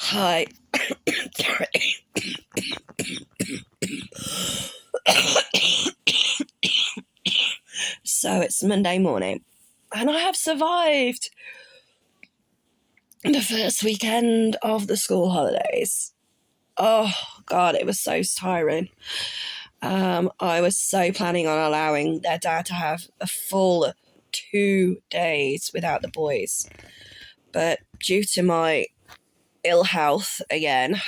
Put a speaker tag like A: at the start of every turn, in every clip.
A: Hi. Sorry. So it's Monday morning, and I have survived the first weekend of the school holidays. Oh, God, it was so tiring. I was so planning on allowing their dad to have a full 2 days without the boys. But due to my ill health again,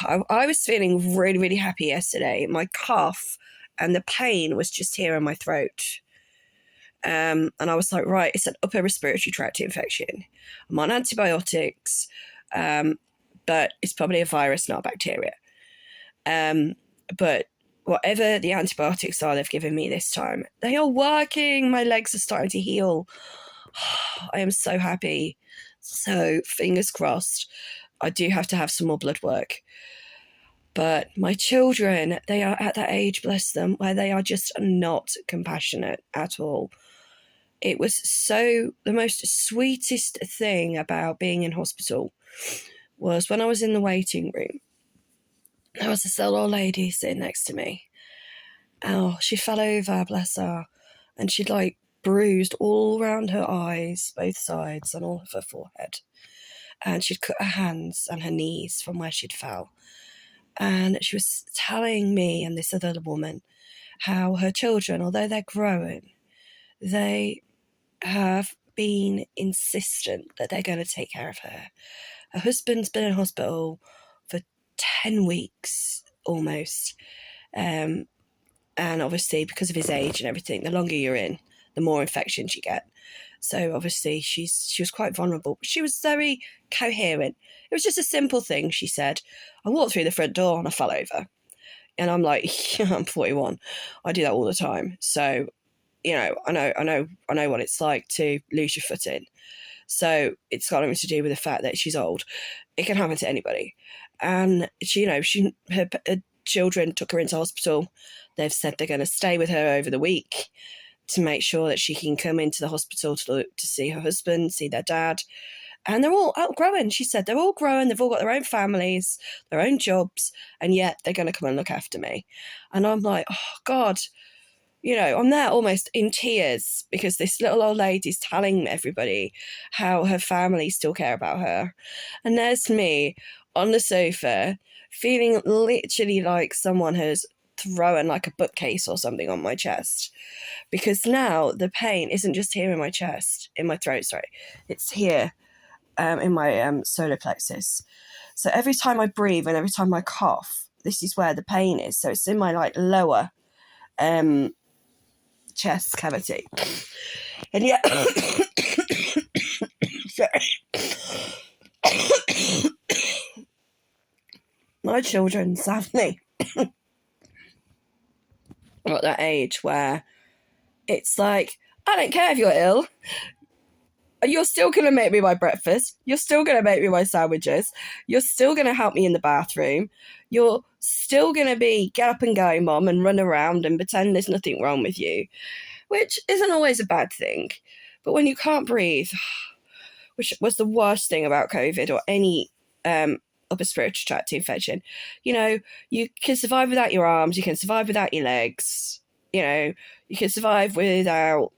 A: I was feeling really, really happy yesterday. My cough and the pain was just here in my throat. And I was like, right, it's an upper respiratory tract infection. I'm on antibiotics, but it's probably a virus, not a bacteria. But whatever the antibiotics are they've given me this time, they are working. My legs are starting to heal. I am so happy. So fingers crossed. I do have to have some more blood work. But my children, they are at that age, bless them, where they are just not compassionate at all. It was so the most sweetest thing about being in hospital was when I was in the waiting room. There was this little old lady sitting next to me. Oh, she fell over, bless her, and she'd bruised all around her eyes, both sides, and all of her forehead. And she'd cut her hands and her knees from where she'd fell. And she was telling me and this other woman how her children, although they're growing, they have been insistent that they're going to take care of her. Her husband's been in hospital for 10 weeks almost. And obviously, because of his age and everything, the longer you're in, the more infections you get. So obviously she was quite vulnerable, but she was very coherent. It was just a simple thing. She said, I walked through the front door and I fell over. And I'm like, yeah, I'm 41. I do that all the time. So, I know what it's like to lose your footing. So it's got nothing to do with the fact that she's old. It can happen to anybody. And her children took her into hospital. They've said they're going to stay with her over the week to make sure that she can come into the hospital to see her husband, see their dad. And they're all outgrowing. She said they're all growing. They've all got their own families, their own jobs, and yet they're going to come and look after me. And I'm like, oh, God, I'm there almost in tears because this little old lady's telling everybody how her family still care about her. And there's me on the sofa feeling literally like someone has thrown a bookcase or something on my chest, because now the pain isn't just here in my chest, in my throat, sorry, it's here in my solar plexus. So every time I breathe and every time I cough, this is where the pain is. So it's in my lower chest cavity. And yet my children, sadly, are at that age where it's like, I don't care if you're ill. You're still going to make me my breakfast. You're still going to make me my sandwiches. You're still going to help me in the bathroom. You're still going to be get up and go, Mom, and run around and pretend there's nothing wrong with you, which isn't always a bad thing. But when you can't breathe, which was the worst thing about COVID or any upper respiratory tract infection, you can survive without your arms. You can survive without your legs. You can survive without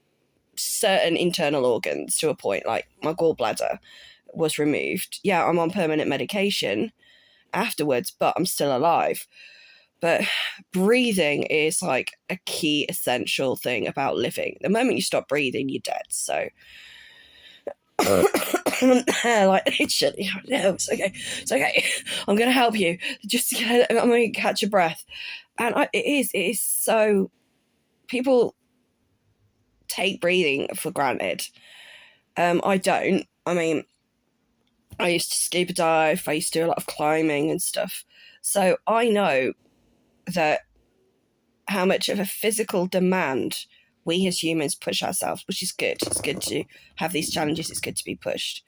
A: certain internal organs to a point. Like my gallbladder was removed. Yeah, I'm on permanent medication afterwards, but I'm still alive. But breathing is a key essential thing about living. The moment you stop breathing, you're dead. So literally, no, it's okay. I'm gonna help you. I'm gonna catch your breath. And it is so, people take breathing for granted. I don't. I mean, I used to scuba dive. I used to do a lot of climbing and stuff. So I know that how much of a physical demand we as humans push ourselves, which is good. It's good to have these challenges. It's good to be pushed.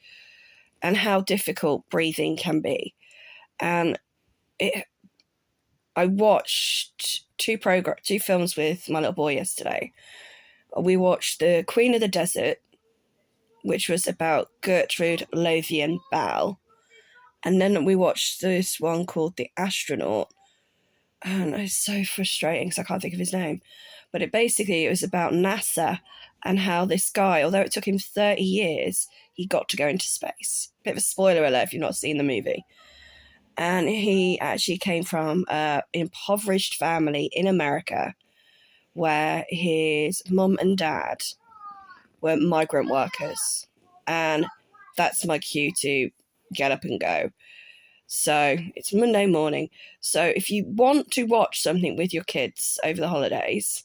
A: And how difficult breathing can be. And I watched two films with my little boy yesterday. We watched The Queen of the Desert, which was about Gertrude Lothian Bell. And then we watched this one called The Astronaut. And it's so frustrating because I can't think of his name. But it was about NASA and how this guy, although it took him 30 years, he got to go into space. Bit of a spoiler alert if you've not seen the movie. And he actually came from an impoverished family in America where his mum and dad were migrant workers. And that's my cue to get up and go. So it's Monday morning. So if you want to watch something with your kids over the holidays,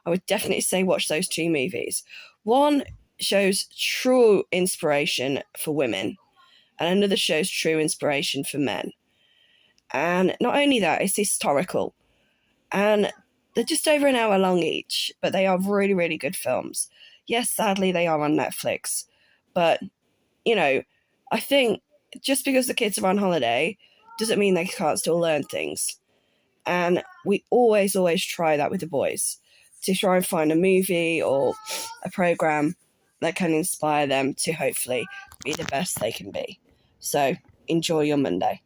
A: I would definitely say watch those two movies. One shows true inspiration for women, and another shows true inspiration for men. And not only that, it's historical. And they're just over an hour long each, but they are really, really good films. Yes, sadly, they are on Netflix. But, I think just because the kids are on holiday doesn't mean they can't still learn things. And we always, always try that with the boys to try and find a movie or a program that can inspire them to hopefully be the best they can be. So enjoy your Monday.